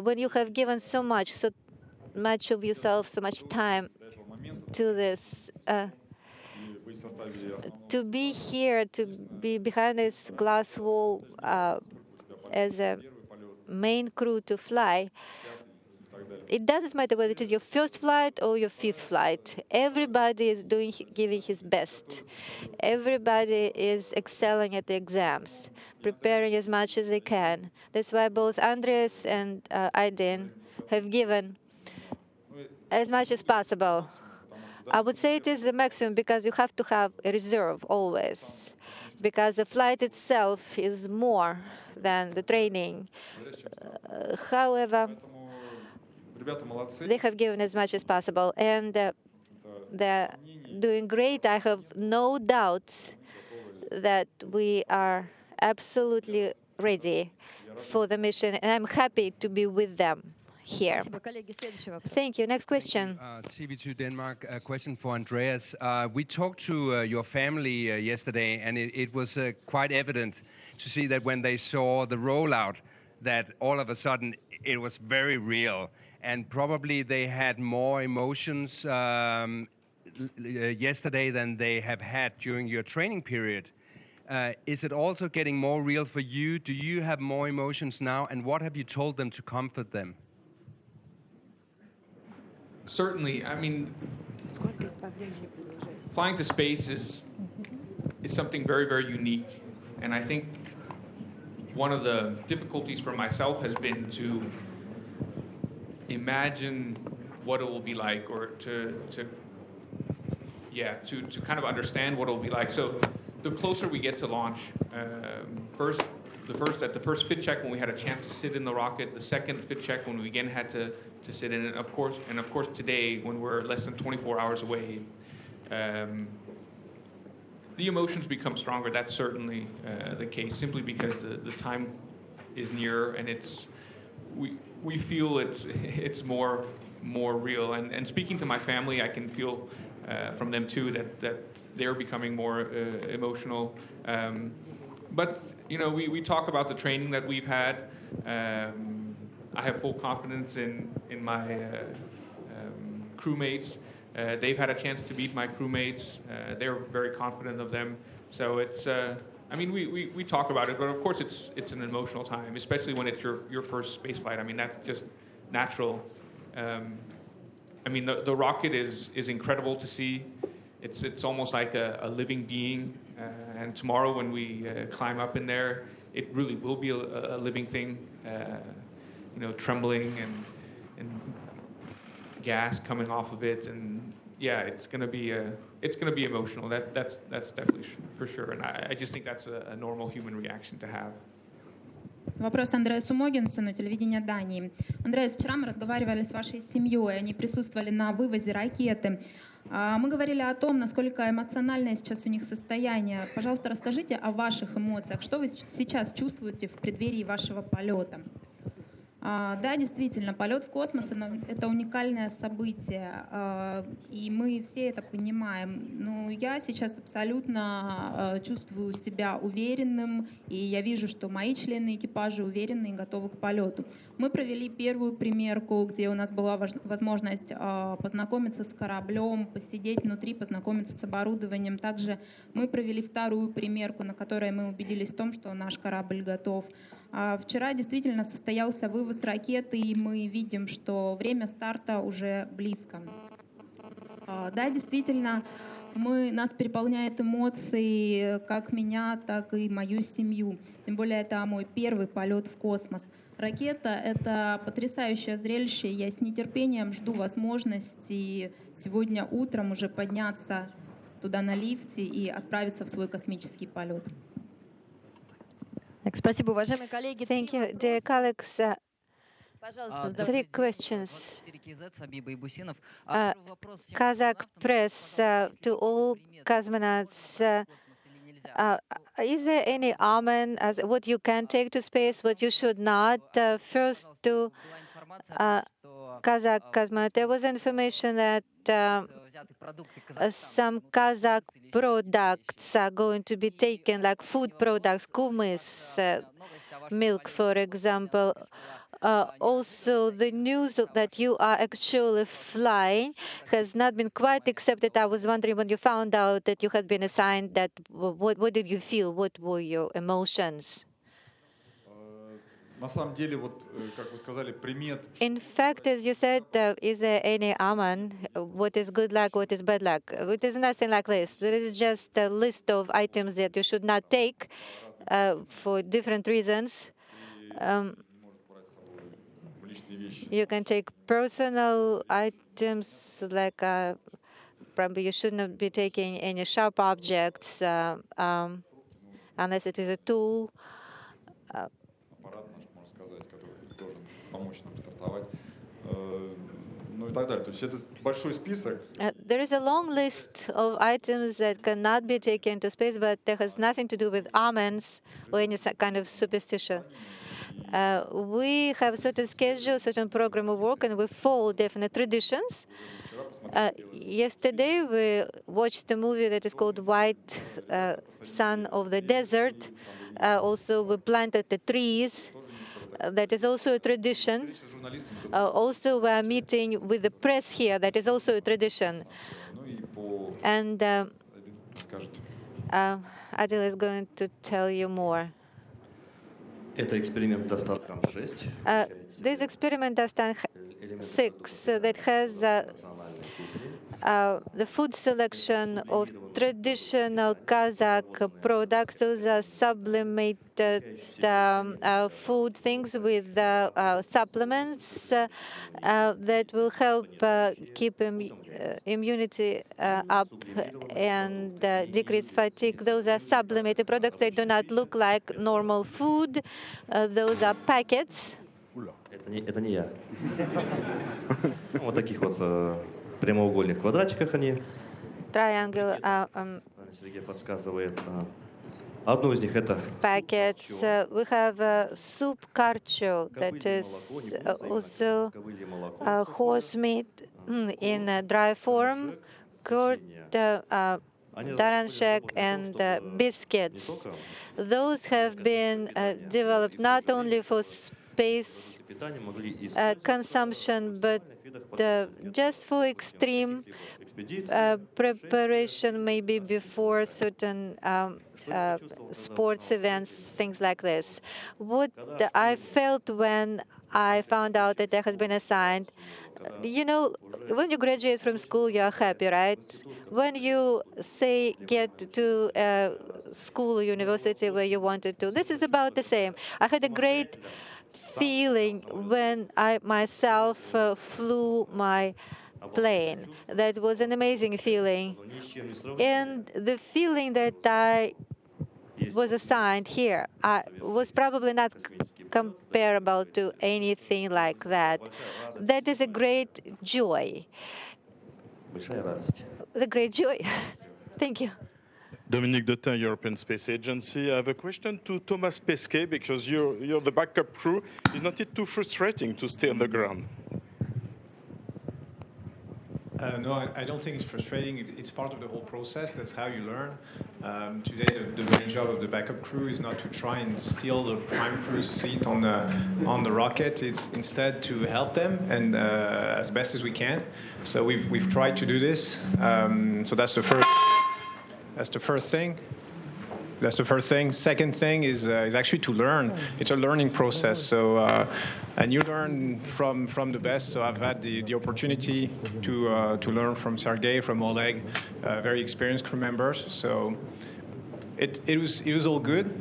when you have given so much of yourself, so much time to this, to be here, to be behind this glass wall as a main crew to fly, it doesn't matter whether it is your first flight or your fifth flight. Everybody is giving his best. Everybody is excelling at the exams, preparing as much as they can. That's why both Andres and Aydin have given as much as possible. I would say it is the maximum because you have to have a reserve always, because the flight itself is more than the training. However, Ребята молодцы. They have given as much as possible, and they're doing great. I have no doubts that we are absolutely ready for the mission, and I'm happy to be with them here. Thank you. Next question. TV2 Denmark, a question for Andreas. We talked to your family yesterday, and it was quite evident to see that when they saw the rollout, that all of a sudden it was very real, and probably they had more emotions yesterday than they have had during your training period. Is it also getting more real for you? Do you have more emotions now, and what have you told them to comfort them? Certainly. I mean, flying to space is something very, very unique. And I think one of the difficulties for myself has been to imagine what it will be like, or to kind of understand what it will be like. So the closer we get to launch, at the first fit check when we had a chance to sit in the rocket, the second fit check when we again had to sit in it, of course today when we're less than 24 hours away, the emotions become stronger. That's certainly the case, simply because the time is near, and we feel it's more real. And speaking to my family, I can feel from them too that they're becoming more emotional. But you know, we talk about the training that we've had. I have full confidence in my crewmates. They've had a chance to meet my crewmates. They're very confident of them. So it's, I mean, we talk about it, but of course it's an emotional time, especially when it's your first space flight. I mean, that's just natural. I mean, the rocket is incredible to see. It's almost like a living being. And tomorrow when we climb up in there, it really will be a living thing. You know, trembling and gas coming off of it, and yeah, it's gonna be emotional. That's definitely for sure. And I just think that's a normal human reaction to have. Вопрос Андреасу Могенсену, телевидение Дании. Андреас, вчера мы разговаривали с вашей семьей, они присутствовали на вывозе ракеты. Мы говорили о том, насколько эмоциональное сейчас у них состояние. Пожалуйста, расскажите о ваших эмоциях. Что вы сейчас чувствуете в преддверии вашего полета? Да, действительно, полет в космос – это уникальное событие, и мы все это понимаем. Но я сейчас абсолютно чувствую себя уверенным, и я вижу, что мои члены экипажа уверены и готовы к полету. Мы провели первую примерку, где у нас была возможность познакомиться с кораблем, посидеть внутри, познакомиться с оборудованием. Также мы провели вторую примерку, на которой мы убедились в том, что наш корабль готов. Вчера действительно состоялся вывоз ракеты, и мы видим, что время старта уже близко. Да, действительно, нас переполняют эмоции, как меня, так и мою семью. Тем более это мой первый полет в космос. Ракета — это потрясающее зрелище. Я с нетерпением жду возможности сегодня утром уже подняться туда на лифте и отправиться в свой космический полет. Спасибо, уважаемые коллеги. Thank you, dear colleagues. Three questions. Kazakh press to all cosmonauts. Is there any omen as what you can take to space, what you should not? First, to Kazakh cosmonaut, there was information that some Kazakh products are going to be taken, like food products, kumis, milk, for example. Also, the news that you are actually flying has not been quite accepted. I was wondering, when you found out that you had been assigned, that what did you feel? What were your emotions? На самом деле, вот, как вы сказали, примет. In fact, as you said, is there any omen? What is good luck? What is bad luck? It is nothing like this. There is just a list of items that you should not take for different reasons. You can take personal items, like probably you should not be taking any sharp objects unless it is a tool. Аппарат наш, можно сказать, который должен помочь нам стартовать. так далее. То есть это большой список. There is a long list of items that cannot be taken to space, but that has nothing to do with almonds or any kind of superstition. We have a certain schedule, certain program of work, and we follow definite traditions. Yesterday, we watched a movie that is called White Sun of the Desert. Also, we planted the trees. That is also a tradition. Also, we are meeting with the press here. That is also a tradition. And Adil is going to tell you more. Это эксперимент Достаткам 6. This experiment Dostan 6 that has the food selection of traditional Kazakh products. Those are sublimated food things with supplements that will help keep immunity up and decrease fatigue. Those are sublimated products. They do not look like normal food. Those are packets. Это не я. Вот таких вот прямоугольных квадратиках они. Triangle. Сергей подсказывает. Одно из них это. Packets. We have soup karcho that is also horse meat in dry form, curd, daranshek, and biscuits. Those have been developed not only for space consumption, but just for extreme preparation, maybe before certain sports events, things like this. What I felt when I found out that there has been assigned, you know, when you graduate from school, you are happy, right? When you say get to school or university where you wanted to, this is about the same. I had a great feeling when I myself flew my plane. That was an amazing feeling. And the feeling that I was assigned here was probably not comparable to anything like that. That is a great joy. The great joy. Thank you. Dominique Detain, European Space Agency. I have a question to Thomas Pesquet, because you're the backup crew. Is not it too frustrating to stay on the ground? No, I don't think it's frustrating. It's part of the whole process. That's how you learn. Today, the main job of the backup crew is not to try and steal the prime crew's seat on the rocket. It's instead to help them and as best as we can. So we've tried to do this. So that's the first. That's the first thing. That's the first thing. Second thing is actually to learn. It's a learning process. So, and you learn from the best. So I've had the opportunity to learn from Sergei, from Oleg, very experienced crew members. So it was all good.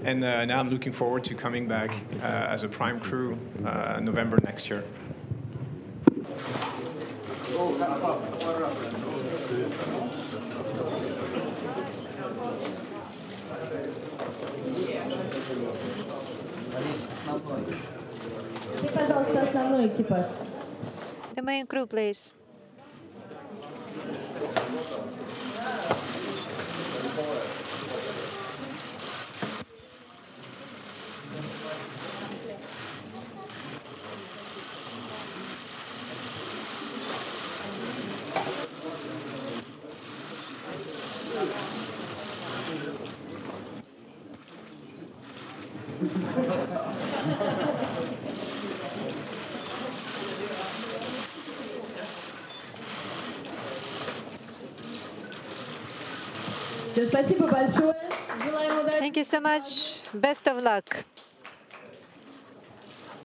And now I'm looking forward to coming back as a prime crew November next year. The main crew, please. Thank you so much. Best of luck.